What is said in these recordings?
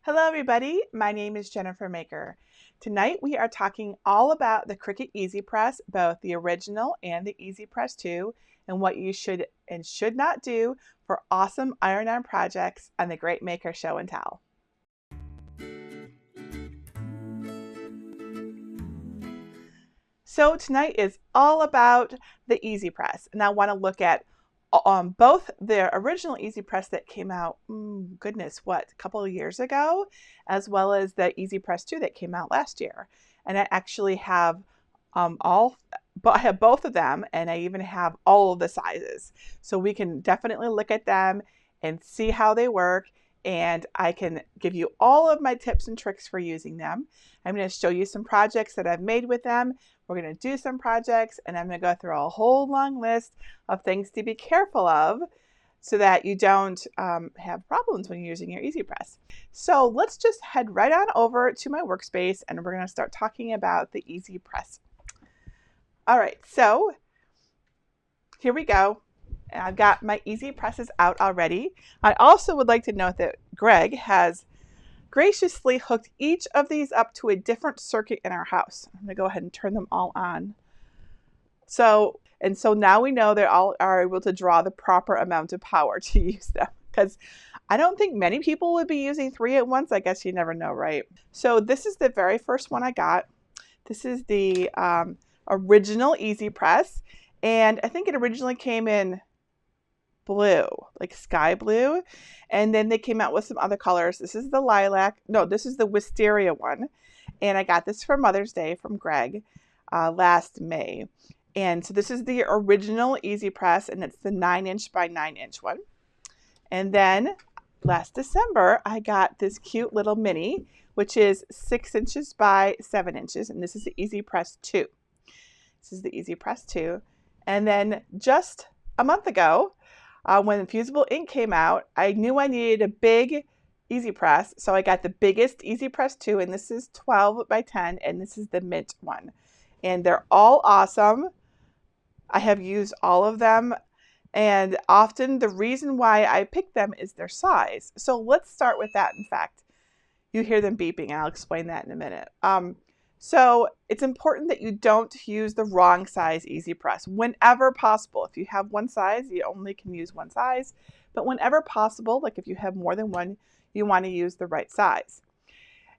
Hello everybody, my name is Jennifer Maker. Tonight we are talking all about the Cricut EasyPress, both the original and the EasyPress 2, and what you should and should not do for awesome iron-on projects on the Great Maker Show and Tell. So tonight is all about the EasyPress, and I want to look at both the original EasyPress that came out, a couple of years ago, as well as the EasyPress 2 that came out last year. And I actually have I have both of them, and I even have all of the sizes. So we can definitely look at them and see how they work, and I can give you all of my tips and tricks for using them. I'm going to show you some projects that I've made with them. We're going to do some projects, and I'm going to go through a whole long list of things to be careful of so that you don't have problems when you're using your EasyPress. So let's just head right on over to my workspace, and we're going to start talking about the EasyPress. All right, so here we go. I've got my EasyPresses out already. I also would like to note that Greg has graciously hooked each of these up to a different circuit in our house. I'm going to go ahead and turn them all on. So now we know they all are able to draw the proper amount of power to use them, because I don't think many people would be using 3 at once. I guess you never know, right? So this is the very first one I got. This is the original EasyPress, and I think it originally came in blue, like sky blue, and then they came out with some other colors. This is the lilac. No, this is the wisteria one, and I got this for Mother's Day from Greg last May. And so this is the original EasyPress, and it's the 9" by 9" one. And then last December I got this cute little mini, which is 6" by 7", and this is the EasyPress 2. This is the EasyPress 2. And then just a month ago, when Fusible ink came out, I knew I needed a big EasyPress, so I got the biggest EasyPress 2, and this is 12 by 10, and this is the mint one. And they're all awesome. I have used all of them, and often the reason why I pick them is their size. So let's start with that. In fact, you hear them beeping, and I'll explain that in a minute. So it's important that you don't use the wrong size EasyPress whenever possible. If you have one size, you only can use one size. But whenever possible, like if you have more than one, you want to use the right size.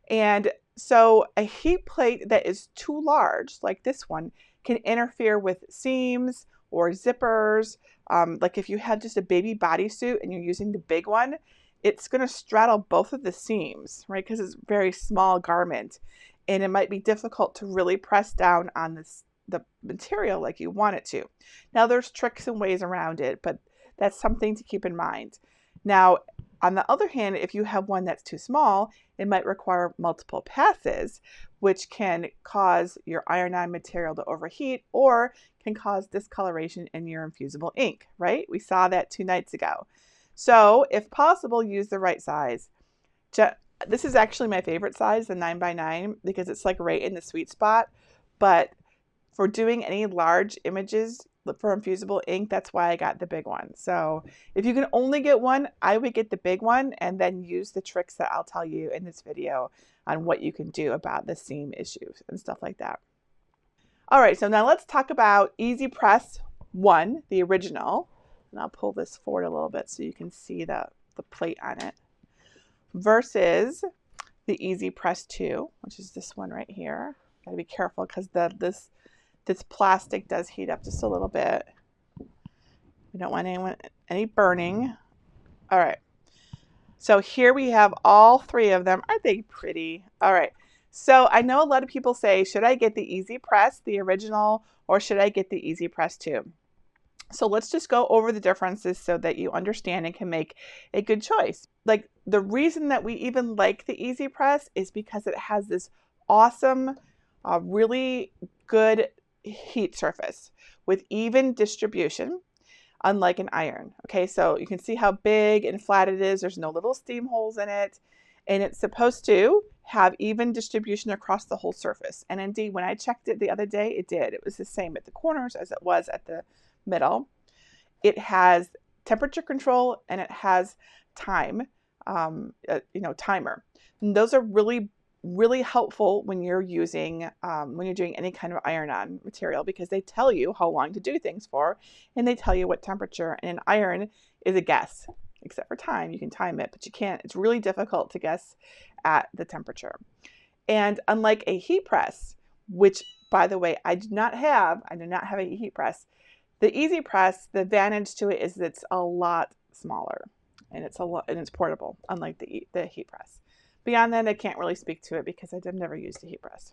And so a heat plate that is too large, like this one, can interfere with seams or zippers. Like if you have just a baby bodysuit and you're using the big one, it's going to straddle both of the seams, right? Because it's a very small garment. And it might be difficult to really press down on the material like you want it to. Now there's tricks and ways around it, but that's something to keep in mind. Now, on the other hand, if you have one that's too small, it might require multiple passes, which can cause your iron-on material to overheat or can cause discoloration in your infusible ink, right? We saw that 2 nights ago. So if possible, use the right size. This is actually my favorite size, the 9 by 9, because it's like right in the sweet spot. But for doing any large images for infusible ink, that's why I got the big one. So if you can only get one, I would get the big one and then use the tricks that I'll tell you in this video on what you can do about the seam issues and stuff like that. All right, so now let's talk about EasyPress 1, the original. And I'll pull this forward a little bit so you can see the plate on it, versus the EasyPress 2, which is this one right here. Gotta be careful because this plastic does heat up just a little bit. We don't want any burning. All right. So here we have all 3 of them. Aren't they pretty? All right. So I know a lot of people say, should I get the EasyPress, the original, or should I get the EasyPress 2? So let's just go over the differences so that you understand and can make a good choice. Like the reason that we even like the EasyPress is because it has this awesome, really good heat surface with even distribution, unlike an iron. Okay, so you can see how big and flat it is. There's no little steam holes in it, and it's supposed to have even distribution across the whole surface. And indeed, when I checked it the other day, it did. It was the same at the corners as it was at the middle. It has temperature control and it has time timer. And those are really helpful when you're using when you're doing any kind of iron-on material, because they tell you how long to do things for, and they tell you what temperature. And an iron is a guess, except for time. You can time it, but you can't. It's really difficult to guess at the temperature. And unlike a heat press, which, by the way, I do not have a heat press. The EasyPress, the advantage to it is that it's a lot smaller, and it's portable, unlike the heat press. Beyond that, I can't really speak to it because I've never used a heat press.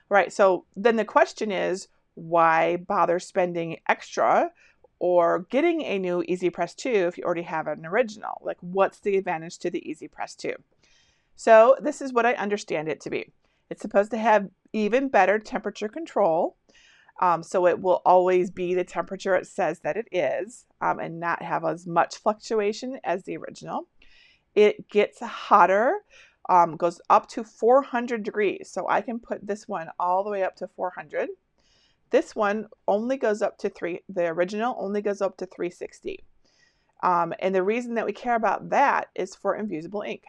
Right, so then the question is, why bother spending extra or getting a new EasyPress 2 if you already have an original? Like, what's the advantage to the EasyPress 2? So this is what I understand it to be. It's supposed to have even better temperature control. So it will always be the temperature it says that it is, and not have as much fluctuation as the original. It gets hotter, goes up to 400 degrees. So I can put this one all the way up to 400. This one only goes up to the original only goes up to 360. And the reason that we care about that is for infusible ink.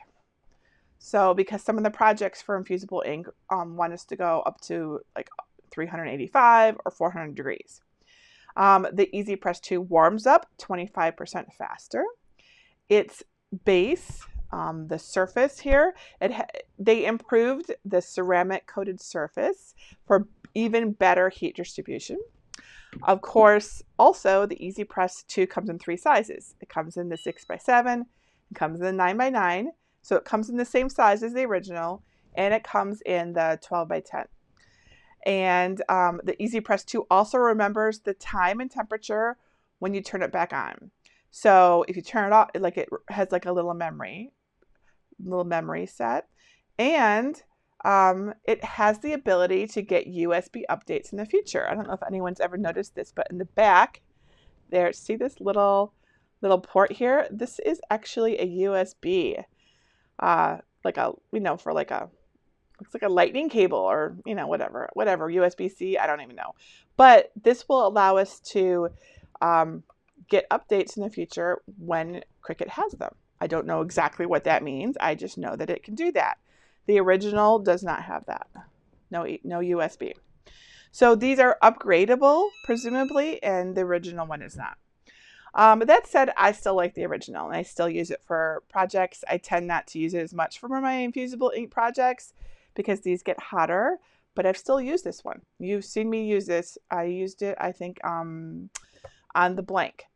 So because some of the projects for infusible ink want us to go up to like 385 or 400 degrees. The EasyPress 2 warms up 25% faster. Its base, the surface here, they improved the ceramic coated surface for even better heat distribution. Of course, also the EasyPress 2 comes in 3 sizes. It comes in the 6x7, it comes in the 9x9, so it comes in the same size as the original, and it comes in the 12x10. And the EasyPress 2 also remembers the time and temperature when you turn it back on. So if you turn it off, it has like a little memory set, and it has the ability to get USB updates in the future. I don't know if anyone's ever noticed this, but in the back there, see this little port here? This is actually a USB, looks like a lightning cable, or whatever USB-C, I don't even know. But this will allow us to get updates in the future when Cricut has them. I don't know exactly what that means. I just know that it can do that. The original does not have that. No USB. So these are upgradable, presumably, and the original one is not. But that said, I still like the original, and I still use it for projects. I tend not to use it as much for my infusible ink projects because these get hotter, but I've still used this one. You've seen me use this. I used it, I think, on the blank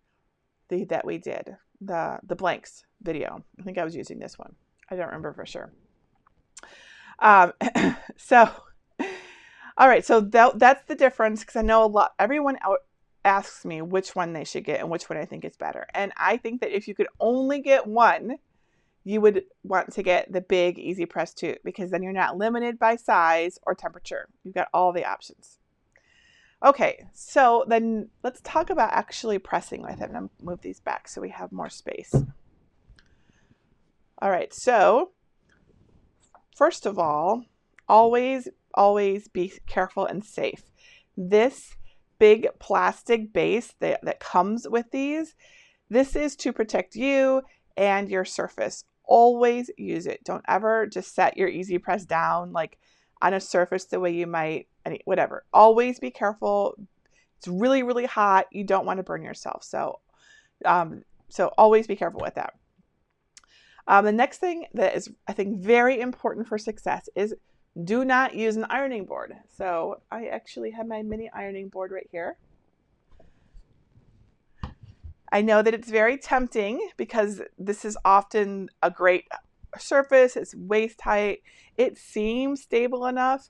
that we did, the blanks video. I think I was using this one. I don't remember for sure. So, all right, so that's the difference, because I know everyone asks me which one they should get and which one I think is better. And I think that if you could only get one, you would want to get the big EasyPress 2, because then you're not limited by size or temperature. You've got all the options. Okay, so then let's talk about actually pressing with it. I'm going to move these back so we have more space. All right, so first of all, always be careful and safe. This big plastic base that comes with these, this is to protect you and your surface. Always use it. Don't ever just set your EasyPress down like on a surface the way you might, whatever. Always be careful. It's really, really hot. You don't want to burn yourself. So always be careful with that. The next thing that is, I think, very important for success is do not use an ironing board. So I actually have my mini ironing board right here. I know that it's very tempting because this is often a great surface. It's waist height. It seems stable enough.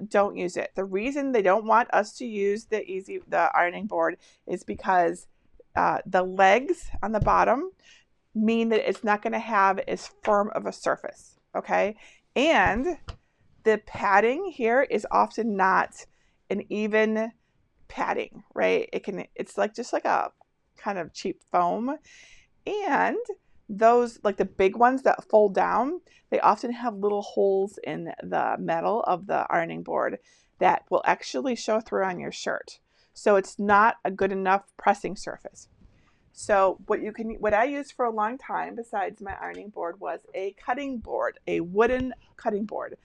Don't use it. The reason they don't want us to use the ironing board is because the legs on the bottom mean that it's not going to have as firm of a surface. Okay, and the padding here is often not an even padding, right? It's just like a kind of cheap foam, and those, like the big ones that fold down, they often have little holes in the metal of the ironing board that will actually show through on your shirt. So it's not a good enough pressing surface. So what I used for a long time besides my ironing board was a cutting board, a wooden cutting board.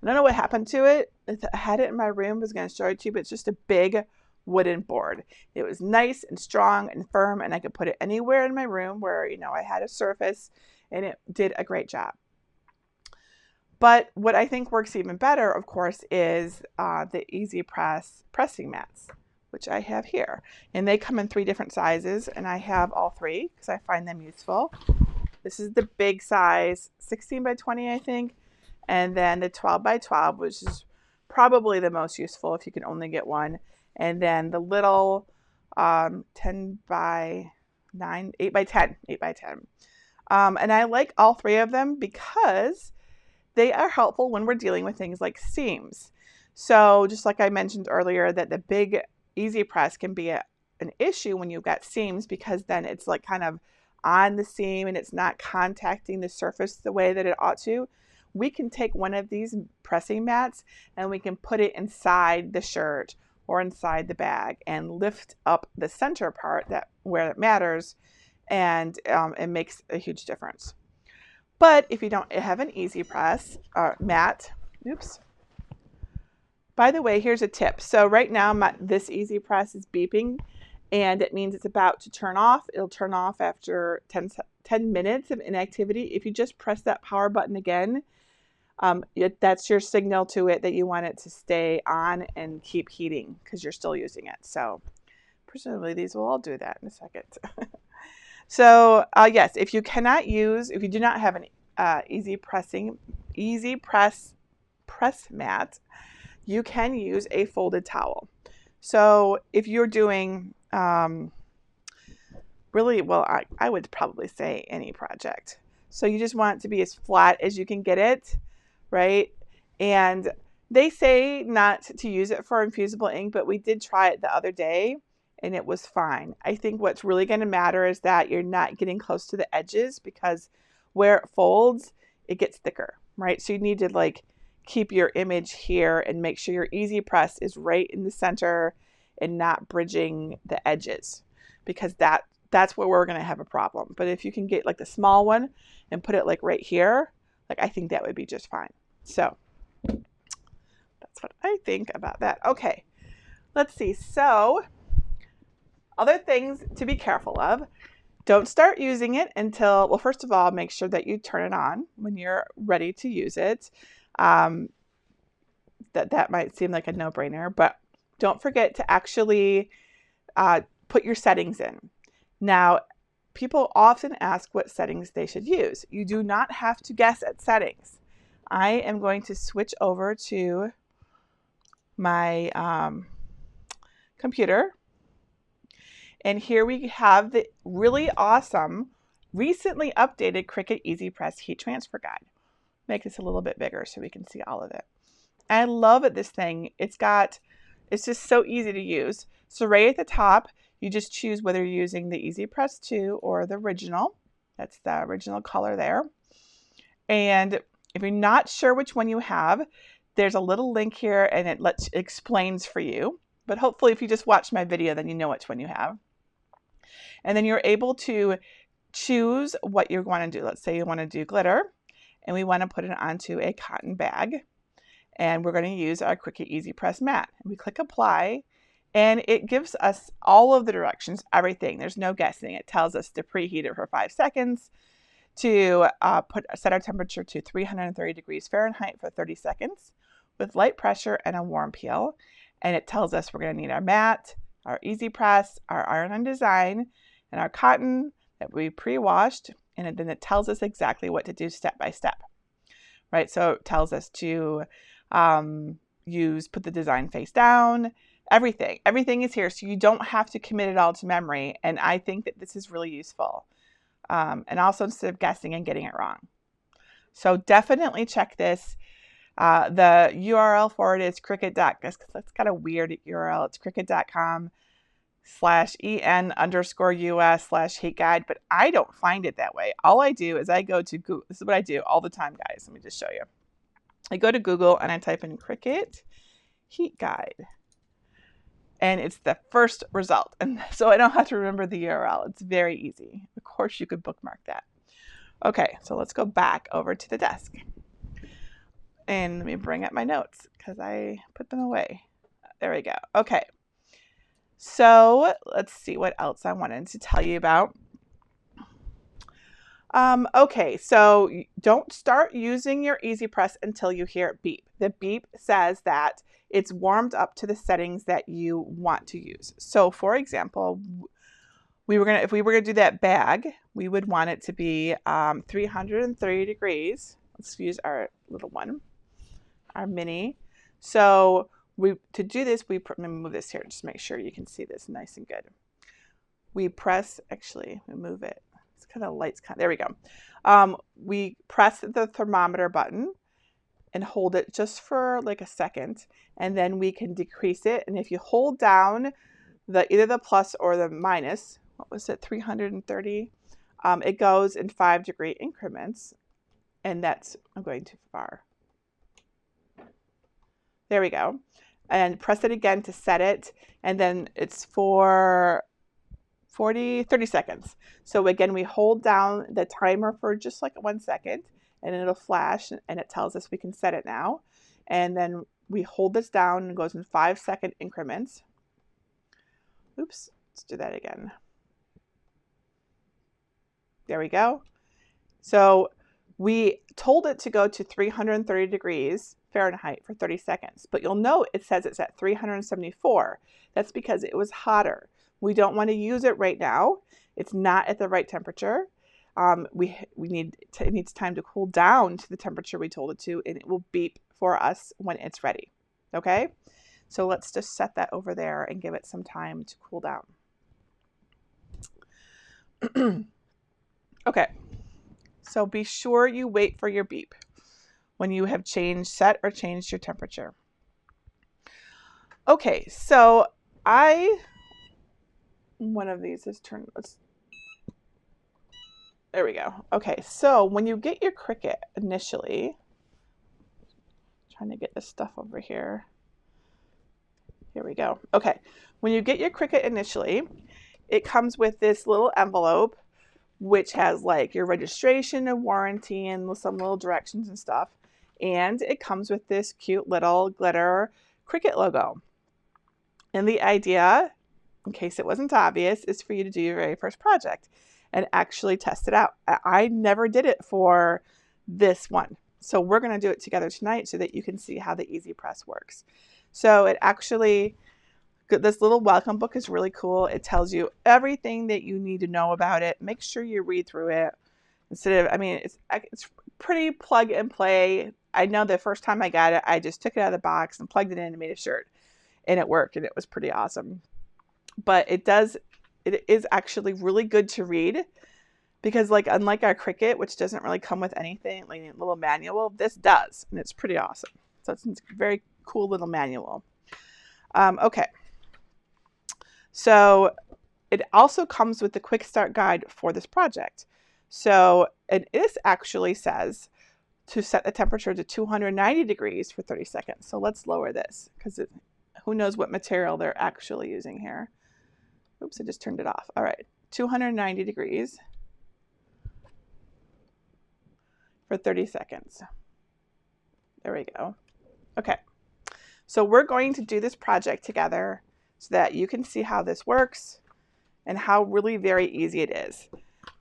I don't know what happened to it. I had it in my room. I was going to show it to you, but it's just a big wooden board. It was nice and strong and firm, and I could put it anywhere in my room where, I had a surface, and it did a great job. But what I think works even better, of course, is the EasyPress pressing mats, which I have here. And they come in 3 different sizes, and I have all 3 because I find them useful. This is the big size, 16 by 20, I think. And then the 12 by 12, which is probably the most useful if you can only get one. And then the little 10 by 9, 8 by 10, 8 by 10. And I like all 3 of them because they are helpful when we're dealing with things like seams. So just like I mentioned earlier, that the big EasyPress can be an issue when you've got seams, because then it's like kind of on the seam and it's not contacting the surface the way that it ought to. We can take one of these pressing mats and we can put it inside the shirt or inside the bag and lift up the center part where it matters, and it makes a huge difference. But if you don't have an EasyPress mat, oops. By the way, here's a tip. So right now this EasyPress is beeping, and it means it's about to turn off. It'll turn off after 10 minutes of inactivity. If you just press that power button again, that's your signal to it that you want it to stay on and keep heating because you're still using it. So presumably these will all do that in a second. So yes, if you do not have an EasyPress press mat, you can use a folded towel. So if you're doing really, well, I would probably say any project. So you just want it to be as flat as you can get it, right? And they say not to use it for infusible ink, but we did try it the other day and it was fine. I think what's really going to matter is that you're not getting close to the edges, because where it folds, it gets thicker, right? So you need to like keep your image here and make sure your EasyPress is right in the center and not bridging the edges, because that's where we're going to have a problem. But if you can get like the small one and put it like right here, like I think that would be just fine. So that's what I think about that. Okay, let's see. So other things to be careful of. Don't start using it until, well, first of all, make sure that you turn it on when you're ready to use it. That might seem like a no-brainer, but don't forget to actually put your settings in. Now, people often ask what settings they should use. You do not have to guess at settings. I am going to switch over to my computer. And here we have the really awesome, recently updated Cricut EasyPress Heat Transfer Guide. Make this a little bit bigger so we can see all of it. I love it, this thing. It's just so easy to use. So right at the top, you just choose whether you're using the EasyPress 2 or the original. That's the original color there. And if you're not sure which one you have, there's a little link here and it explains for you. But hopefully if you just watch my video, then you know which one you have. And then you're able to choose what you're going to do. Let's say you want to do glitter, and we want to put it onto a cotton bag. And we're going to use our Cricut EasyPress mat. We click apply, and it gives us all of the directions, everything. There's no guessing. It tells us to preheat it for 5 seconds, to set our temperature to 330 degrees Fahrenheit for 30 seconds with light pressure and a warm peel. And it tells us we're going to need our mat, our EasyPress, our iron-on design, and our cotton that we pre-washed. And then it tells us exactly what to do step by step, right? So it tells us to put the design face down, everything. Everything is here, so you don't have to commit it all to memory. And I think that this is really useful. And also instead of guessing and getting it wrong. So definitely check this. The URL for it is Cricut.com. That's got a weird URL. It's cricut.com/en_us/heat guide, but I don't find it that way. All I do is I go to Google. This is what I do all the time, guys. Let me just show you. I go to Google and I type in Cricut heat guide. and it's the first result. And so I don't have to remember the URL. It's very easy. Of course, you could bookmark that. Okay, so let's go back over to the desk. And let me bring up my notes because I put them away. There we go. Okay. So let's see what else I wanted to tell you about. Okay, so don't start using your EasyPress until you hear it beep. The beep says that it's warmed up to the settings that you want to use. So for example, if we were gonna do that bag, we would want it to be 330 degrees. Let's use our little one, our mini. So to do this, let me move this here just to make sure you can see this nice and good. We press, actually, we move it. It's kind of lights, there we go. We press the thermometer button and hold it just for like a second, and then we can decrease it. And if you hold down either the plus or the minus, what was it, 330, it goes in 5-degree increments, and that's, I'm going too far. There we go. And press it again to set it, and then it's for 30 seconds. So again, we hold down the timer for just like 1 second, and it'll flash, and it tells us we can set it now. And then we hold this down, and it goes in 5-second increments. Oops, let's do that again. There we go. So we told it to go to 330 degrees Fahrenheit for 30 seconds, but you'll note it says it's at 374. That's because it was hotter. We don't want to use it right now. It's not at the right temperature. It needs time to cool down to the temperature we told it to, and it will beep for us when it's ready. Okay? So let's just set that over there and give it some time to cool down. Okay. So be sure you wait for your beep when you have set or changed your temperature. Okay, so one of these is turned, there we go. Okay, so when you get your Cricut initially, trying to get this stuff over here. Here we go. Okay, when you get your Cricut initially, it comes with this little envelope, which has like your registration and warranty and some little directions and stuff. And it comes with this cute little glitter Cricut logo. And the idea, in case it wasn't obvious, is for you to do your very first project and actually test it out. I never did it for this one. So we're going to do it together tonight so that you can see how the EasyPress works. So it actually, this little welcome book is really cool. It tells you everything that you need to know about it. Make sure you read through it. Instead of, I mean, it's pretty plug and play. I know the first time I got it, I just took it out of the box and plugged it in and made a shirt. And it worked, and it was pretty awesome. But it is actually really good to read, because like unlike our Cricut, which doesn't really come with anything, like a little manual, this does, and it's pretty awesome. So it's a very cool little manual. Okay. So it also comes with the quick start guide for this project. So this actually says to set the temperature to 290 degrees for 30 seconds. So let's lower this, because who knows what material they're actually using here. Oops, I just turned it off. All right, 290 degrees for 30 seconds. There we go. Okay, so we're going to do this project together so that you can see how this works and how really very easy it is.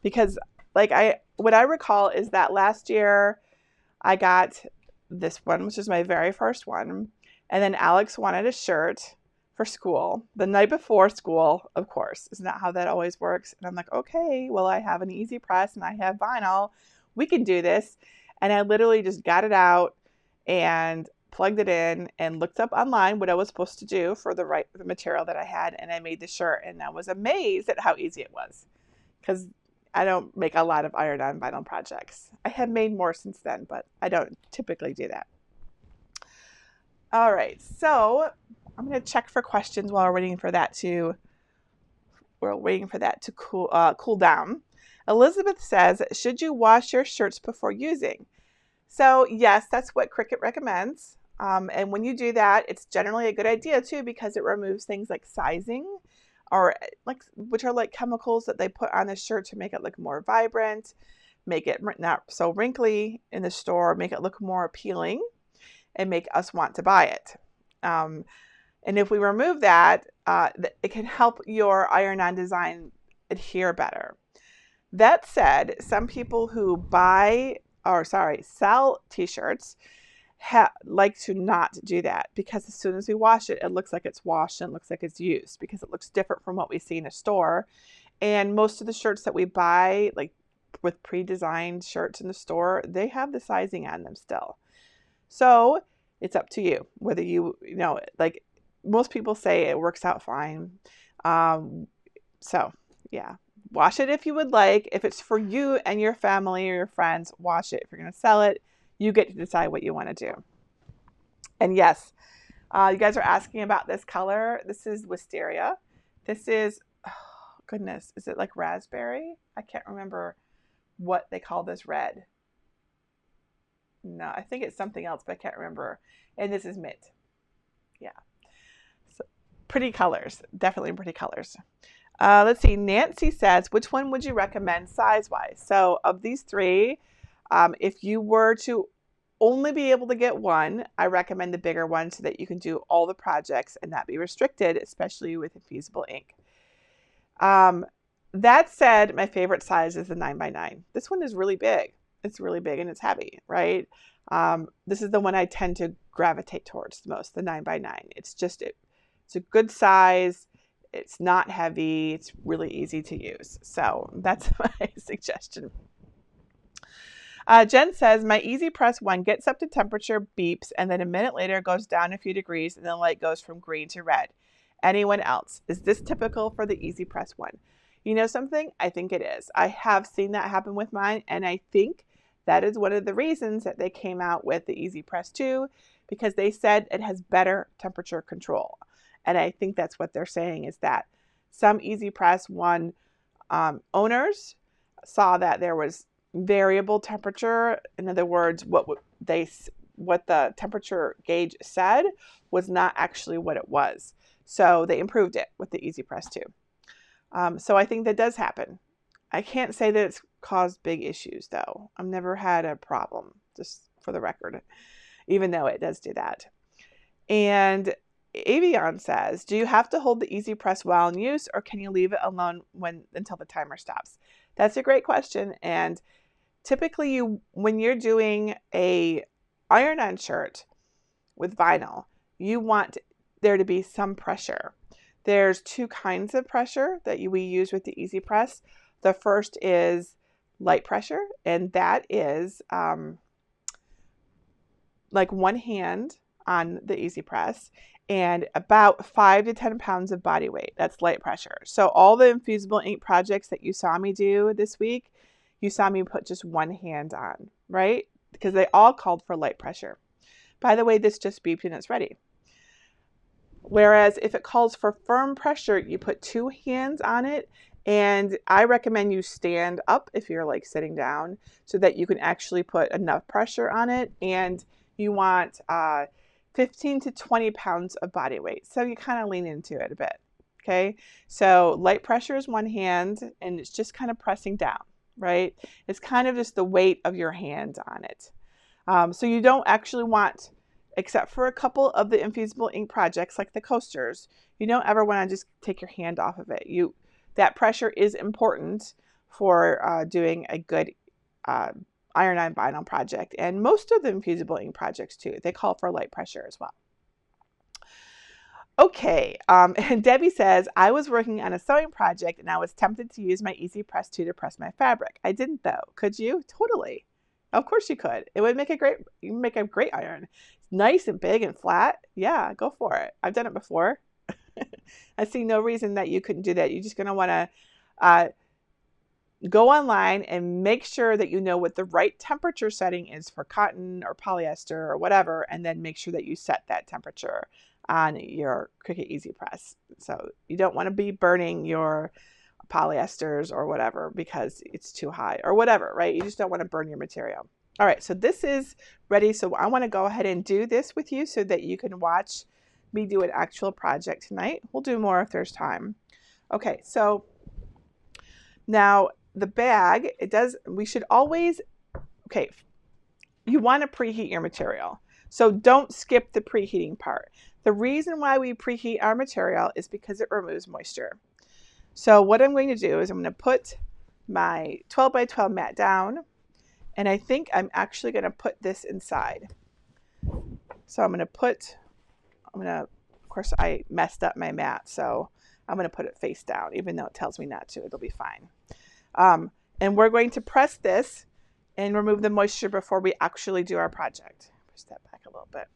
Because like what I recall is that last year I got this one, which is my very first one. And then Alex wanted a shirt for school the night before school, of course. Isn't that how that always works? And I'm like, okay, well, I have an EasyPress and I have vinyl. We can do this. And I literally just got it out and plugged it in and looked up online what I was supposed to do for the material that I had. And I made the shirt, and I was amazed at how easy it was, because I don't make a lot of iron-on vinyl projects. I have made more since then, but I don't typically do that. All right, so I'm going to check for questions while we're waiting for that to cool down. Elizabeth says, should you wash your shirts before using? So yes, that's what Cricut recommends. And when you do that, it's generally a good idea too, because it removes things like sizing, or which are like chemicals that they put on the shirt to make it look more vibrant, make it not so wrinkly in the store, make it look more appealing, and make us want to buy it. And if we remove that, it can help your iron-on design adhere better. That said, some people who sell t-shirts like to not do that, because as soon as we wash it, it looks like it's washed and it looks like it's used, because it looks different from what we see in a store. And most of the shirts that we buy, like with pre-designed shirts in the store, they have the sizing on them still. So it's up to you whether like most people say it works out fine. So yeah, wash it if you would like. If it's for you and your family or your friends, wash it. If you're going to sell it, you get to decide what you want to do. And yes, you guys are asking about this color. This is wisteria. This is, oh goodness, is it like raspberry? I can't remember what they call this red. No, I think it's something else, but I can't remember. And this is mint. Yeah. So pretty colors, definitely pretty colors. Let's see. Nancy says, which one would you recommend size-wise? So of these three, if you were to only be able to get one, I recommend the bigger one so that you can do all the projects and not be restricted, especially with infusible ink. That said, my favorite size is the 9x9. This one is really big. It's really big and it's heavy, right? This is the one I tend to gravitate towards the most, the 9x9. It's a good size. It's not heavy. It's really easy to use. So that's my suggestion. Jen says, my EasyPress one gets up to temperature, beeps, and then a minute later goes down a few degrees, and the light goes from green to red. Anyone else? Is this typical for the EasyPress one? You know something? I think it is. I have seen that happen with mine, and I think that is one of the reasons that they came out with the EasyPress 2, because they said it has better temperature control. And I think that's what they're saying, is that some EasyPress 1 owners saw that there was variable temperature. In other words, what the temperature gauge said was not actually what it was. So they improved it with the EasyPress 2. So I think that does happen. I can't say that it's caused big issues though. I've never had a problem, just for the record, even though it does do that. And Avion says, do you have to hold the EasyPress while in use, or can you leave it alone until the timer stops? That's a great question. And typically when you're doing a iron-on shirt with vinyl, you want there to be some pressure. There's two kinds of pressure that we use with the EasyPress. The first is light pressure, and that is like one hand on the EasyPress and about 5 to 10 pounds of body weight. That's light pressure. So all the infusible ink projects that you saw me do this week, you saw me put just one hand on, right? Because they all called for light pressure. By the way, this just beeped and it's ready. Whereas if it calls for firm pressure, you put 2 hands on it. And I recommend you stand up if you're like sitting down, so that you can actually put enough pressure on it. And you want 15 to 20 pounds of body weight. So you kind of lean into it a bit. Okay. So light pressure is one hand, and it's just kind of pressing down, right? It's kind of just the weight of your hand on it. So you don't actually want, except for a couple of the infusible ink projects like the coasters, you don't ever want to just take your hand off of it. That pressure is important for doing a good iron-on vinyl project. And most of the infusible ink projects too, they call for light pressure as well. Okay, and Debbie says, I was working on a sewing project and I was tempted to use my EasyPress 2 to press my fabric. I didn't though. Could you? Totally. Of course you could. It would make a great iron. It's nice and big and flat. Yeah, go for it. I've done it before. I see no reason that you couldn't do that. You're just going to want to go online and make sure that you know what the right temperature setting is for cotton or polyester or whatever, and then make sure that you set that temperature on your Cricut EasyPress. So you don't want to be burning your polyesters or whatever because it's too high or whatever, right? You just don't want to burn your material. All right, so this is ready. So I want to go ahead and do this with you so that you can watch me do an actual project tonight. We'll do more if there's time. Okay, so now the bag, we should always, okay, you want to preheat your material. So don't skip the preheating part. The reason why we preheat our material is because it removes moisture. So what I'm going to do is I'm going to put my 12 by 12 mat down, and I think I'm actually going to put this inside. So of course I messed up my mat, so I'm going to put it face down, even though it tells me not to. It'll be fine. And we're going to press this and remove the moisture before we actually do our project. Push that back a little bit.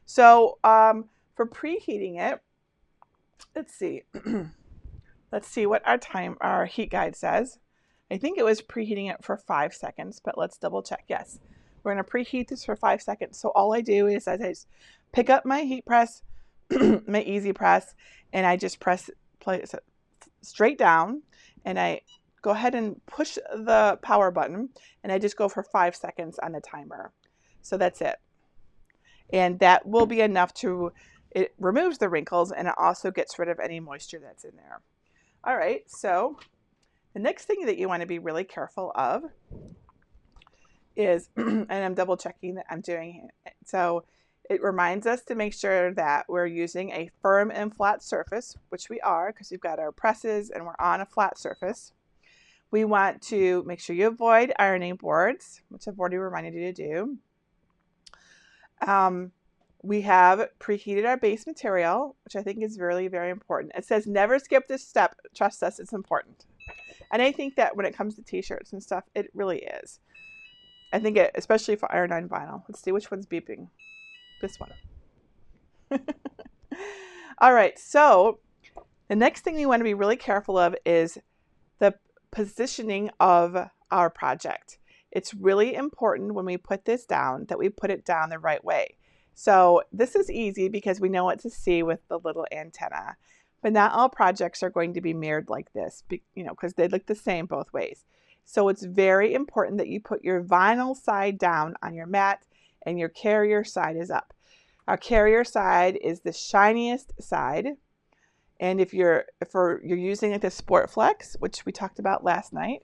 So for preheating it, let's see. Let's see what our heat guide says. I think it was preheating it for 5 seconds, but let's double check. Yes, we're going to preheat this for 5 seconds. So all I do is I just pick up my heat press, my EasyPress, and I just place it straight down, and I go ahead and push the power button, and I just go for 5 seconds on the timer. So that's it. And that will be enough it removes the wrinkles, and it also gets rid of any moisture that's in there. All right, so the next thing that you want to be really careful of is, and I'm double checking that I'm doing it. So it reminds us to make sure that we're using a firm and flat surface, which we are because we've got our presses and we're on a flat surface. We want to make sure you avoid ironing boards, which I've already reminded you to do. We have preheated our base material, which I think is really, very important. It says never skip this step. Trust us, it's important. And I think that when it comes to t-shirts and stuff, it really is. I think especially for iron-on vinyl. Let's see which one's beeping. This one. All right, so the next thing we want to be really careful of is the positioning of our project. It's really important when we put this down that we put it down the right way. So this is easy because we know what to see with the little antenna, but not all projects are going to be mirrored like this, because they look the same both ways. So it's very important that you put your vinyl side down on your mat and your carrier side is up. Our carrier side is the shiniest side. And if you're using like the Sport Flex, which we talked about last night,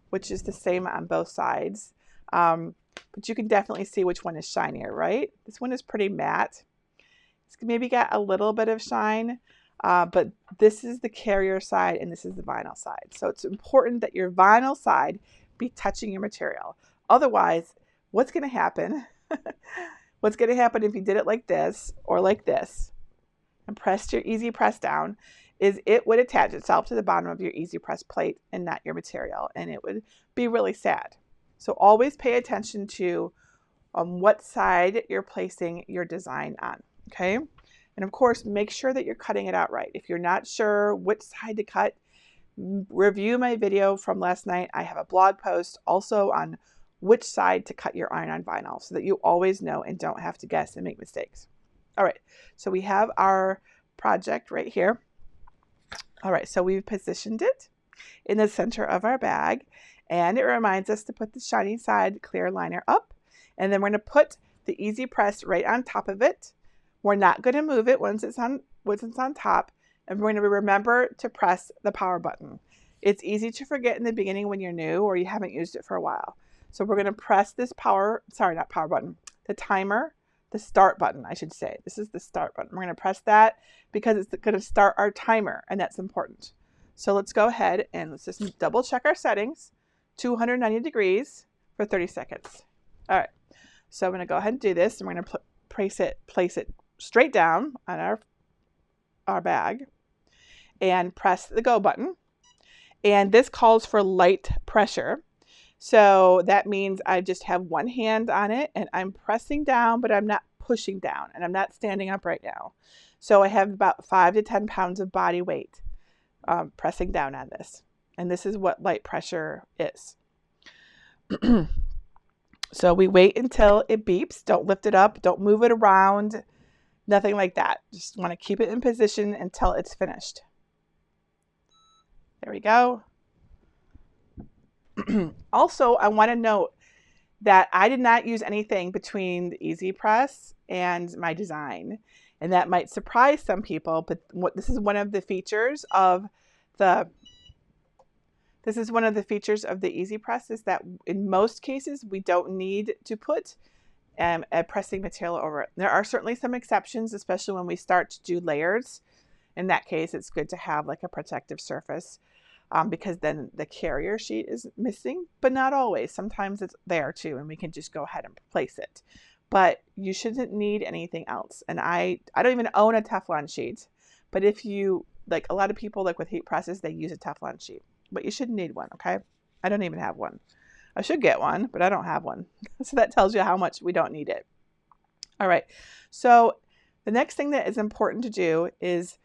which is the same on both sides, but you can definitely see which one is shinier, right? This one is pretty matte. It's maybe got a little bit of shine, but this is the carrier side and this is the vinyl side. So it's important that your vinyl side be touching your material. Otherwise, what's going to happen? What's going to happen if you did it like this or like this and pressed your EasyPress down is it would attach itself to the bottom of your EasyPress plate and not your material, and it would be really sad. So always pay attention to what side you're placing your design on, okay? And of course, make sure that you're cutting it out right. If you're not sure which side to cut, review my video from last night. I have a blog post also on which side to cut your iron-on vinyl so that you always know and don't have to guess and make mistakes. All right, so we have our project right here. All right, so we've positioned it in the center of our bag, and it reminds us to put the shiny side clear liner up, and then we're going to put the EasyPress right on top of it. We're not going to move it once it's on top, and we're going to remember to press the power button. It's easy to forget in the beginning when you're new or you haven't used it for a while. So we're going to press this the timer, the start button, I should say. This is the start button. We're going to press that because it's going to start our timer, and that's important. So let's go ahead and let's just double check our settings. 290 degrees for 30 seconds. All right. So I'm going to go ahead and do this, and we're going to place it straight down on our bag and press the go button. And this calls for light pressure. So that means I just have one hand on it and I'm pressing down, but I'm not pushing down, and I'm not standing up right now. So I have about 5 to 10 pounds of body weight pressing down on this. And this is what light pressure is. So we wait until it beeps. Don't lift it up. Don't move it around. Nothing like that. Just want to keep it in position until it's finished. There we go. Also, I want to note that I did not use anything between the EasyPress and my design. And that might surprise some people, but this is one of the features of the EasyPress is that in most cases we don't need to put a pressing material over it. There are certainly some exceptions, especially when we start to do layers. In that case, it's good to have like a protective surface because then the carrier sheet is missing, but not always. Sometimes it's there too, and we can just go ahead and place it. But you shouldn't need anything else. And I don't even own a Teflon sheet, but if you, like a lot of people like with heat presses, they use a Teflon sheet, but you shouldn't need one, okay? I don't even have one. I should get one, but I don't have one. So that tells you how much we don't need it. All right, so the next thing that is important to do is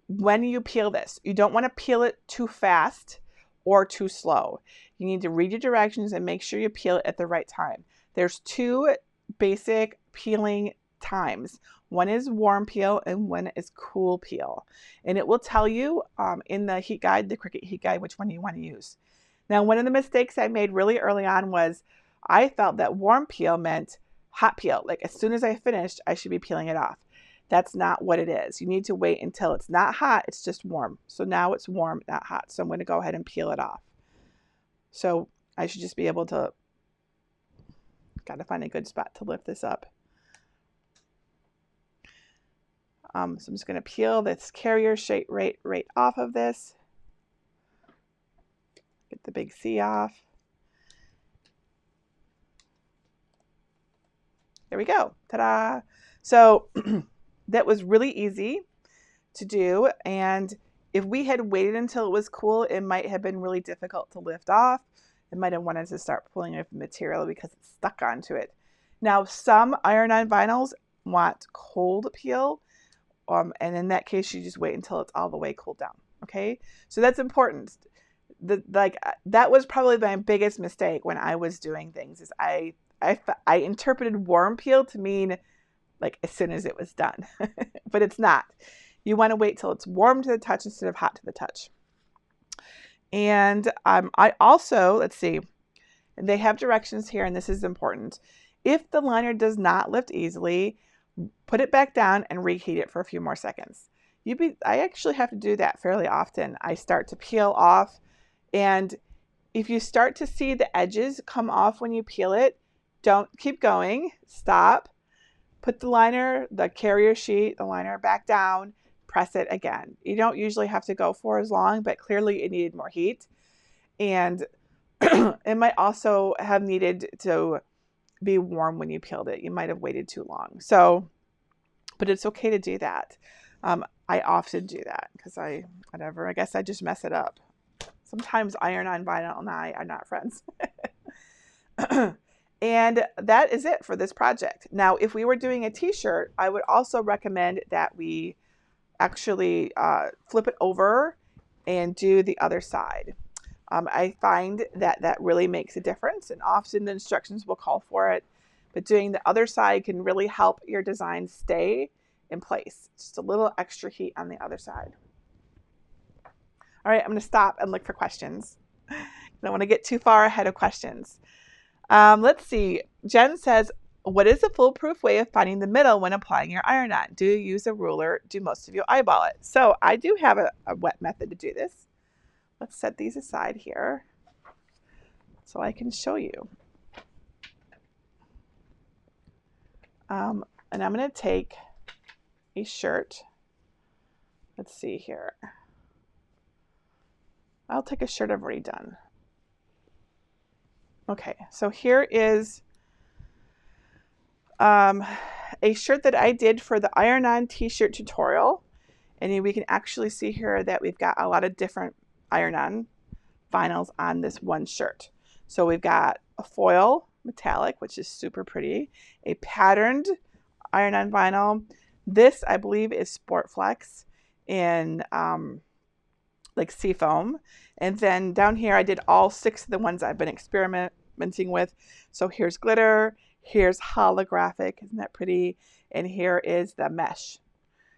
when you peel this, you don't want to peel it too fast or too slow. You need to read your directions and make sure you peel it at the right time. There's two basic peeling times. One is warm peel and one is cool peel. And it will tell you in the heat guide, the Cricut heat guide, which one you want to use. Now, one of the mistakes I made really early on was I felt that warm peel meant hot peel. Like as soon as I finished, I should be peeling it off. That's not what it is. You need to wait until it's not hot, it's just warm. So now it's warm, not hot. So I'm going to go ahead and peel it off. So I should just be able to, got to find a good spot to lift this up. So I'm just going to peel this carrier sheet right off of this. Get the big C off. There we go. Ta-da! So that was really easy to do. And if we had waited until it was cool, it might have been really difficult to lift off. It might have wanted to start pulling off the material because it's stuck onto it. Now, some iron-on vinyls want cold peel. And in that case, you just wait until it's all the way cooled down. Okay, so that's important. That was probably my biggest mistake when I was doing things is I interpreted warm peel to mean like as soon as it was done, but it's not. You want to wait till it's warm to the touch instead of hot to the touch. And I also, let's see, and they have directions here, and this is important. If the liner does not lift easily, put it back down and reheat it for a few more seconds. I actually have to do that fairly often. I start to peel off, and if you start to see the edges come off when you peel it, don't keep going, stop, put the liner, the carrier sheet, the liner back down, press it again. You don't usually have to go for as long, but clearly it needed more heat. And it might also have needed to be warm when you peeled it. You might have waited too long. So, but it's okay to do that. I often do that because I guess I just mess it up. Sometimes iron-on vinyl and I are not friends. And that is it for this project. Now, if we were doing a t-shirt, I would also recommend that we actually flip it over and do the other side. I find that that really makes a difference, and often the instructions will call for it, but doing the other side can really help your design stay in place. Just a little extra heat on the other side. All right, I'm going to stop and look for questions. I don't want to get too far ahead of questions. Let's see. Jen says, what is a foolproof way of finding the middle when applying your iron-on? Do you use a ruler? Do most of you eyeball it? So I do have a wet method to do this. Let's set these aside here so I can show you. And I'm going to take a shirt. Let's see here. I'll take a shirt I've already done. Okay, so here is a shirt that I did for the iron-on t-shirt tutorial. And we can actually see here that we've got a lot of different iron-on vinyls on this one shirt. So we've got a foil metallic, which is super pretty, a patterned iron-on vinyl. This, I believe, is Sport Flex in like seafoam. And then down here, I did all 6 of the ones I've been experimenting with. So here's glitter, here's holographic, isn't that pretty? And here is the mesh,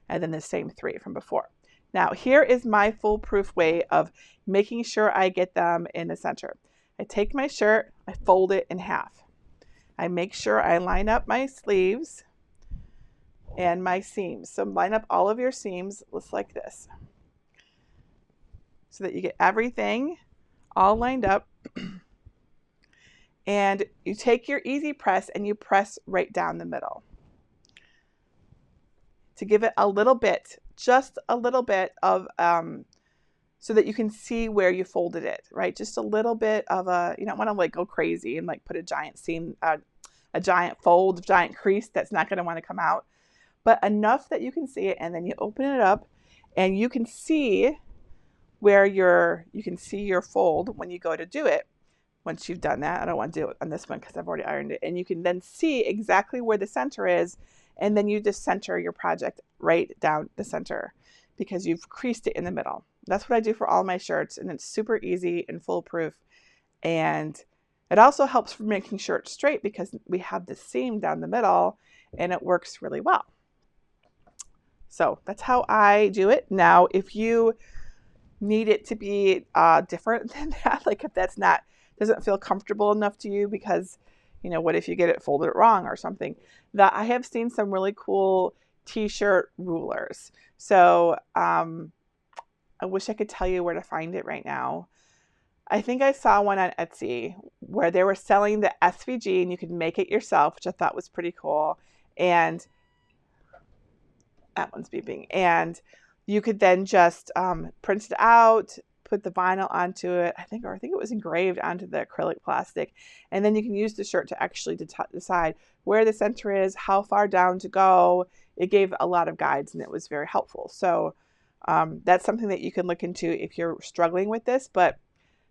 and then the same 3 from before. Now, here is my foolproof way of making sure I get them in the center. I take my shirt, I fold it in half. I make sure I line up my sleeves and my seams. So line up all of your seams just like this, so that you get everything all lined up. And you take your EasyPress and you press right down the middle to give it a little bit, just a little bit of, so that you can see where you folded it, right? Just a little bit of a, you don't want to like go crazy and like put a giant seam, a giant fold, giant crease that's not going to want to come out, but enough that you can see it. And then you open it up and you can see where you can see your fold when you go to do it. Once you've done that, I don't want to do it on this one because I've already ironed it. And you can then see exactly where the center is. And then you just center your project right down the center because you've creased it in the middle. That's what I do for all my shirts. And it's super easy and foolproof. And it also helps for making shirts straight because we have the seam down the middle and it works really well. So that's how I do it. Now, if you need it to be different than that, like if that's not, doesn't feel comfortable enough to you because, you know, what if you get it folded wrong or something, that I have seen some really cool t-shirt rulers. So I wish I could tell you where to find it right now. I think I saw one on Etsy where they were selling the SVG and you could make it yourself, which I thought was pretty cool. And that one's beeping. And you could then just print it out, put the vinyl onto it, I think it was engraved onto the acrylic plastic. And then you can use the shirt to actually decide where the center is, how far down to go. It gave a lot of guides and it was very helpful. So that's something that you can look into if you're struggling with this, but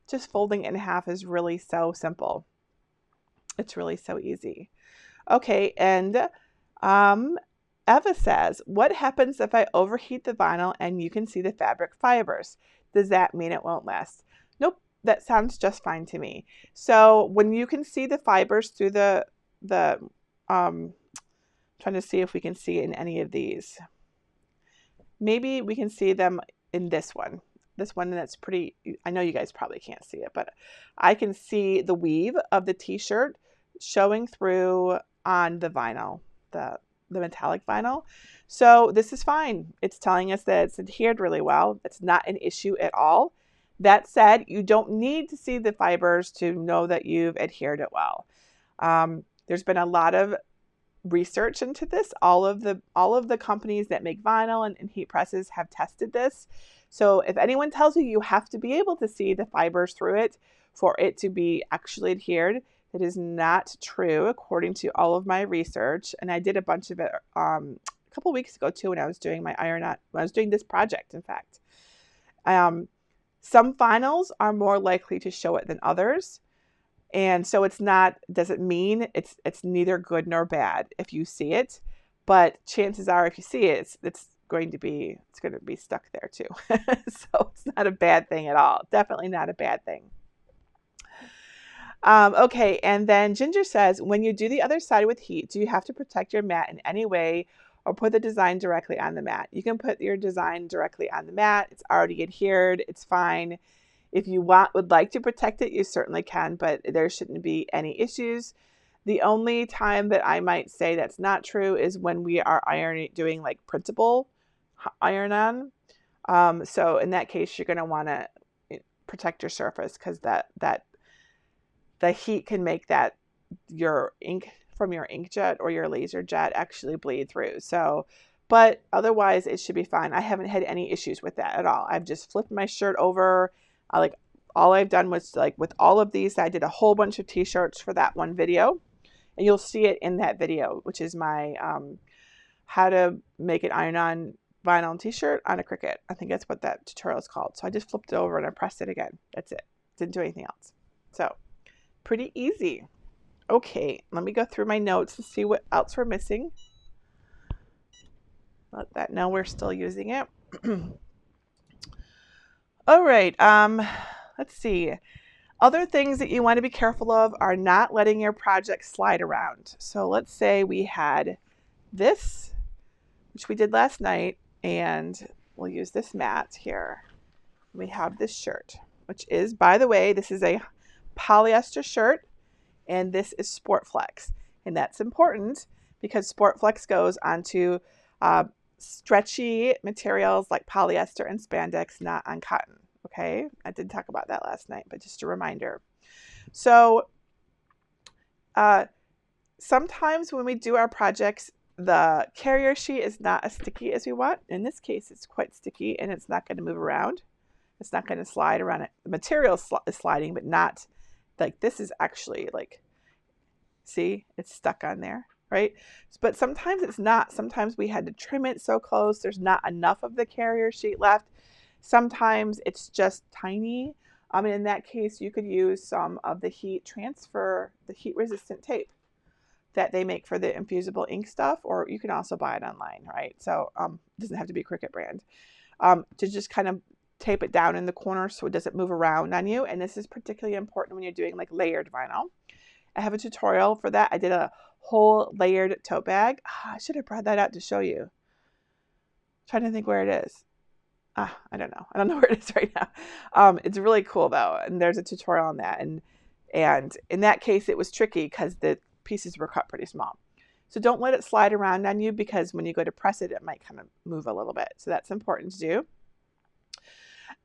just folding it in half is really so simple. It's really so easy. Okay, and Eva says, what happens if I overheat the vinyl and you can see the fabric fibers? Does that mean it won't last? Nope, that sounds just fine to me. So when you can see the fibers through trying to see if we can see in any of these. Maybe we can see them in this one. This one that's pretty, I know you guys probably can't see it, but I can see the weave of the t-shirt showing through on the vinyl, the metallic vinyl. So this is fine. It's telling us that it's adhered really well. It's not an issue at all. That said, you don't need to see the fibers to know that you've adhered it well. There's been a lot of research into this. All of the companies that make vinyl and heat presses have tested this. So if anyone tells you you have to be able to see the fibers through it for it to be actually adhered, that is not true according to all of my research. And I did a bunch of it a couple weeks ago too when I was doing my when I was doing this project, in fact. Some vinyls are more likely to show it than others. And so it's not, doesn't mean it's neither good nor bad if you see it, but chances are if you see it, it's going to be stuck there too. So it's not a bad thing at all. Definitely not a bad thing. Okay, and then Ginger says, when you do the other side with heat, do you have to protect your mat in any way or put the design directly on the mat? You can put your design directly on the mat. It's already adhered. It's fine. If you would like to protect it, you certainly can, but there shouldn't be any issues. The only time that I might say that's not true is when we are doing like printable iron on. So in that case, you're going to want to protect your surface because the heat can make that your ink from your inkjet or your laser jet actually bleed through. So, but otherwise it should be fine. I haven't had any issues with that at all. I've just flipped my shirt over. All I've done was with all of these, I did a whole bunch of t-shirts for that one video, and you'll see it in that video, which is my how to make an iron-on vinyl t-shirt on a Cricut. I think that's what that tutorial is called. So I just flipped it over and I pressed it again. That's it. Didn't do anything else. So pretty easy. Okay, let me go through my notes and see what else we're missing. Let that know we're still using it. All right, let's see. Other things that you want to be careful of are not letting your project slide around. So let's say we had this, which we did last night, and we'll use this mat here. We have this shirt, which is, by the way, this is a polyester shirt, and this is Sport Flex. And that's important because Sport Flex goes onto stretchy materials like polyester and spandex, not on cotton. Okay, I did talk about that last night, but just a reminder. So sometimes when we do our projects, the carrier sheet is not as sticky as we want. In this case, it's quite sticky and it's not going to move around. It's not going to slide around it. The material is sliding, but not like this is actually like, see, it's stuck on there, right? But sometimes it's not. Sometimes we had to trim it so close. There's not enough of the carrier sheet left. Sometimes it's just tiny. And in that case, you could use some of the heat transfer, the heat resistant tape that they make for the infusible ink stuff, or you can also buy it online, right? So it doesn't have to be Cricut brand. To just kind of tape it down in the corner so it doesn't move around on you. And this is particularly important when you're doing like layered vinyl. I have a tutorial for that. I did a whole layered tote bag. I should have brought that out to show you. I'm trying to think where it is. I don't know. I don't know where it is right now. It's really cool though. And there's a tutorial on that. And in that case, it was tricky because the pieces were cut pretty small. So don't let it slide around on you, because when you go to press it, it might kind of move a little bit. So that's important to do.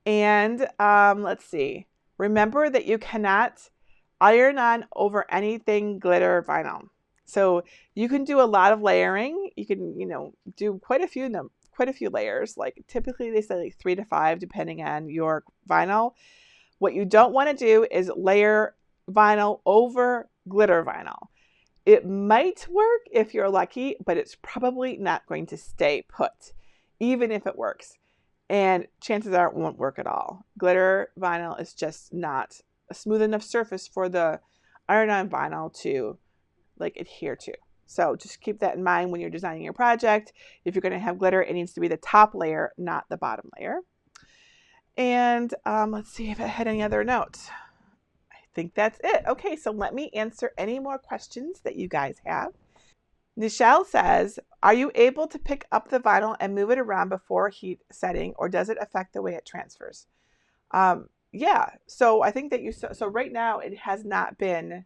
And let's see. Remember that you cannot iron on over anything glitter vinyl. So you can do a lot of layering. You can, do quite a few layers. Like typically they say like 3 to 5 depending on your vinyl. What you don't want to do is layer vinyl over glitter vinyl. It might work if you're lucky, but it's probably not going to stay put, even if it works. And chances are it won't work at all. Glitter vinyl is just not a smooth enough surface for the iron-on vinyl to like adhere to. So just keep that in mind when you're designing your project. If you're going to have glitter, it needs to be the top layer, not the bottom layer. And let's see if I had any other notes. I think that's it. Okay, so let me answer any more questions that you guys have. Nichelle says, are you able to pick up the vinyl and move it around before heat setting, or does it affect the way it transfers? Yeah, so I think that so right now it has not been,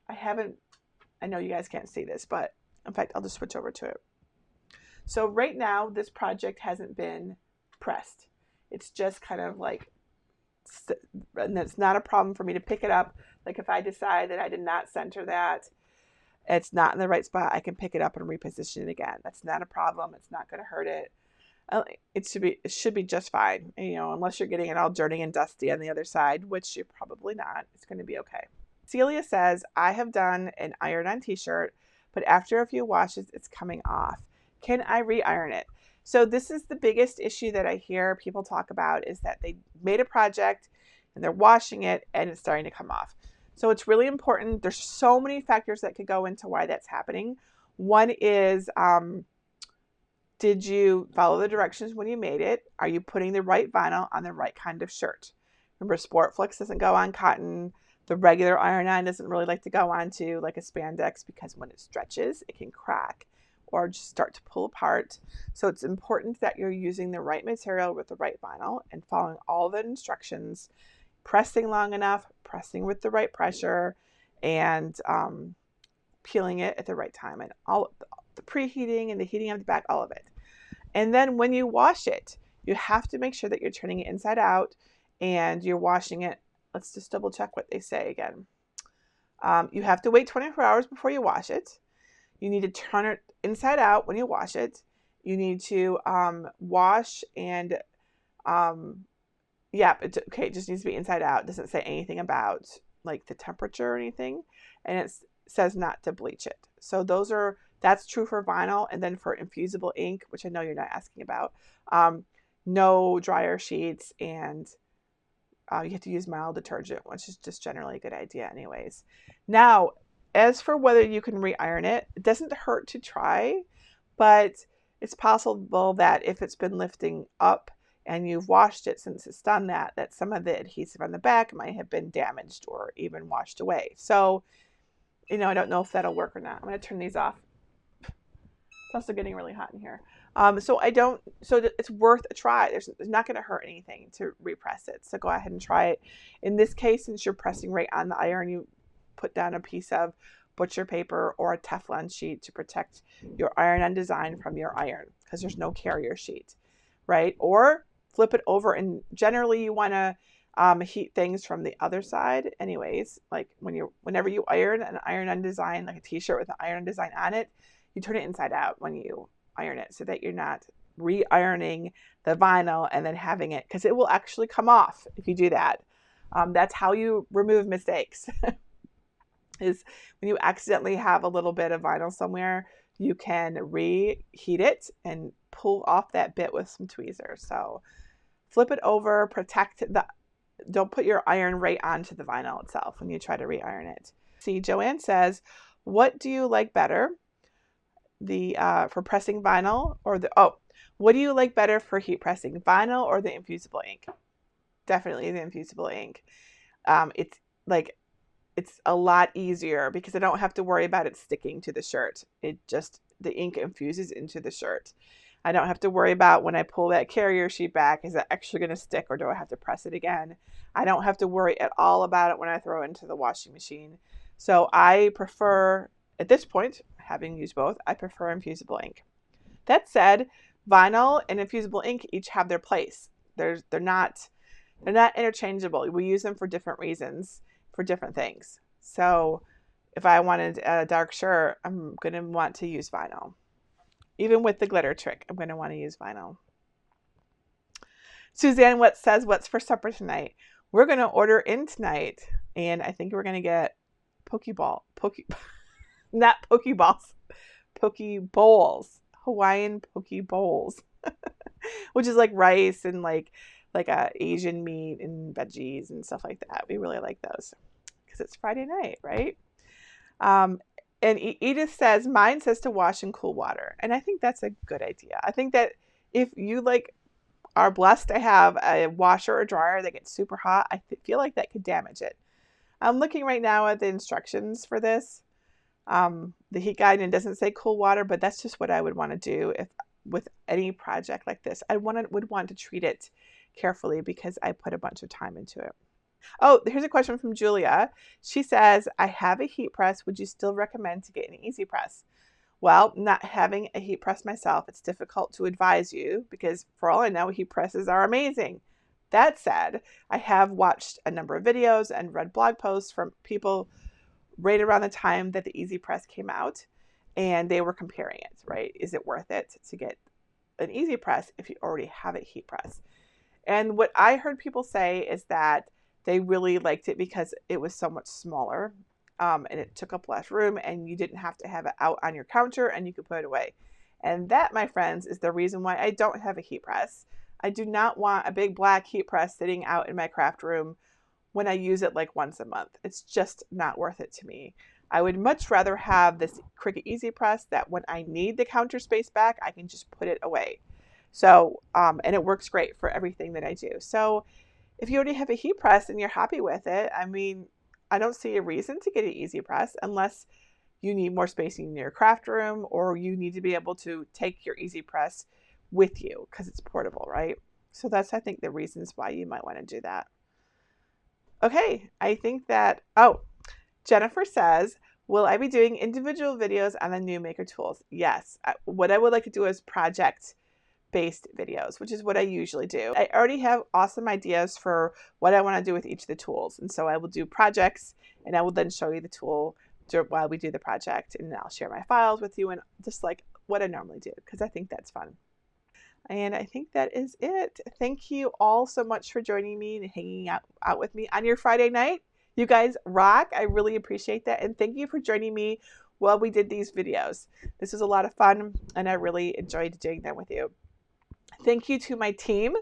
I know you guys can't see this, but in fact, I'll just switch over to it. So right now, this project hasn't been pressed. It's just kind of like, and it's not a problem for me to pick it up. Like if I decide that I did not center that, it's not in the right spot, I can pick it up and reposition it again. That's not a problem. It's not going to hurt it. It should be just fine. Unless you're getting it all dirty and dusty on the other side, which you're probably not. It's going to be okay. Celia says, I have done an iron-on t-shirt, but after a few washes, it's coming off. Can I re-iron it? So this is the biggest issue that I hear people talk about, is that they made a project and they're washing it and it's starting to come off. So it's really important. There's so many factors that could go into why that's happening. One is, did you follow the directions when you made it? Are you putting the right vinyl on the right kind of shirt? Remember, Sport Flex doesn't go on cotton. The regular iron-on doesn't really like to go onto like a spandex, because when it stretches, it can crack or just start to pull apart. So it's important that you're using the right material with the right vinyl and following all the instructions, pressing long enough, pressing with the right pressure, and peeling it at the right time, and all the preheating and the heating of the back, all of it. And then when you wash it, you have to make sure that you're turning it inside out and you're washing it. Let's just double check what they say again. You have to wait 24 hours before you wash it. You need to turn it inside out when you wash it. You need to wash and yeah, it's okay. It just needs to be inside out. It doesn't say anything about like the temperature or anything. And it says not to bleach it. So that's true for vinyl. And then for infusible ink, which I know you're not asking about, no dryer sheets, and you have to use mild detergent, which is just generally a good idea anyways. Now, as for whether you can re-iron it, it doesn't hurt to try, but it's possible that if it's been lifting up and you've washed it since it's done that some of the adhesive on the back might have been damaged or even washed away. So, I don't know if that'll work or not. I'm going to turn these off. It's also getting really hot in here. So it's worth a try. It's not going to hurt anything to repress it. So go ahead and try it. In this case, since you're pressing right on the iron, you put down a piece of butcher paper or a Teflon sheet to protect your iron-on design from your iron, because there's no carrier sheet, right? Or flip it over, and generally you want to heat things from the other side anyways. Like whenever you iron an iron-on design, like a t-shirt with an iron-on design on it, you turn it inside out when you iron it, so that you're not re-ironing the vinyl and then having it, because it will actually come off if you do that. That's how you remove mistakes. Is when you accidentally have a little bit of vinyl somewhere, you can reheat it and pull off that bit with some tweezers. So flip it over, don't put your iron right onto the vinyl itself when you try to re-iron it. See, Joanne says, what do you like better? For pressing vinyl, or what do you like better for heat pressing, vinyl or the infusible ink? Definitely the infusible ink. It's a lot easier because I don't have to worry about it sticking to the shirt. The ink infuses into the shirt. I don't have to worry about when I pull that carrier sheet back, is it actually going to stick, or do I have to press it again? I don't have to worry at all about it when I throw it into the washing machine. So I prefer, at this point, having used both, I prefer infusible ink. That said, vinyl and infusible ink each have their place. They're not interchangeable. We use them for different reasons, for different things. So if I wanted a dark shirt, I'm going to want to use vinyl. Even with the glitter trick, I'm going to want to use vinyl. Suzanne says, what's for supper tonight? We're going to order in tonight, and I think we're going to get not pokeballs, poke bowls, Hawaiian poke bowls, which is like rice and like a Asian meat and veggies and stuff like that. We really like those because it's Friday night, right? And Edith says, mine says to wash in cool water. And I think that's a good idea. I think that if you are blessed to have a washer or dryer that gets super hot, I feel like that could damage it. I'm looking right now at the instructions for this, the heat guide, and it doesn't say cool water, but that's just what I would want to do with any project like this. I would want to treat it carefully because I put a bunch of time into it. Oh, here's a question from Julia. She says, I have a heat press. Would you still recommend to get an EasyPress? Well, not having a heat press myself, it's difficult to advise you because for all I know, heat presses are amazing. That said, I have watched a number of videos and read blog posts from people right around the time that the EasyPress came out, and they were comparing it, right? Is it worth it to get an EasyPress if you already have a heat press? And what I heard people say is that they really liked it because it was so much smaller, and it took up less room, and you didn't have to have it out on your counter, and you could put it away. And that, my friends, is the reason why I don't have a heat press. I do not want a big black heat press sitting out in my craft room when I use it like once a month. It's just not worth it to me. I would much rather have this Cricut EasyPress that when I need the counter space back, I can just put it away. So, and it works great for everything that I do. So if you already have a heat press and you're happy with it, I mean, I don't see a reason to get an EasyPress unless you need more spacing in your craft room, or you need to be able to take your EasyPress with you because it's portable, right? So that's, I think, the reasons why you might want to do that. Okay, I think that, Jennifer says, will I be doing individual videos on the new Maker tools? Yes. What I would like to do is project-based videos, which is what I usually do. I already have awesome ideas for what I want to do with each of the tools. And so I will do projects, and I will then show you the tool while we do the project, and I'll share my files with you, and just like what I normally do, because I think that's fun. And I think that is it. Thank you all so much for joining me and hanging out with me on your Friday night. You guys rock. I really appreciate that. And thank you for joining me while we did these videos. This was a lot of fun, and I really enjoyed doing them with you. Thank you to my team,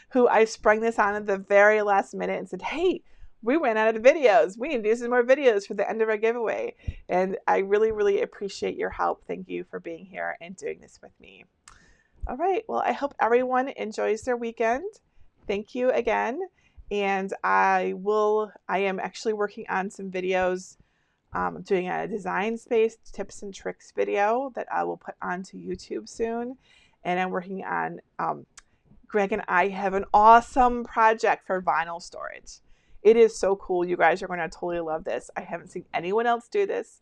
who I sprung this on at the very last minute and said, hey, we ran out of videos. We need to do some more videos for the end of our giveaway. And I really, really appreciate your help. Thank you for being here and doing this with me. All right. Well, I hope everyone enjoys their weekend. Thank you again. And I am actually working on some videos doing a design space tips and tricks video that I will put onto YouTube soon. And I'm working on, Greg and I have an awesome project for vinyl storage. It is so cool. You guys are going to totally love this. I haven't seen anyone else do this.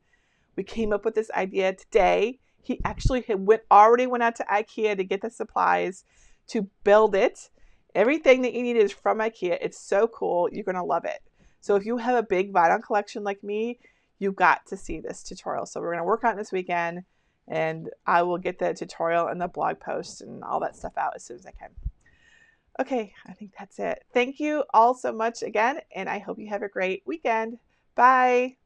We came up with this idea today. He actually already went out to IKEA to get the supplies to build it. Everything that you need is from IKEA. It's so cool. You're going to love it. So if you have a big vinyl collection like me, you've got to see this tutorial. So we're going to work on it this weekend, and I will get the tutorial and the blog post and all that stuff out as soon as I can. Okay, I think that's it. Thank you all so much again, and I hope you have a great weekend. Bye.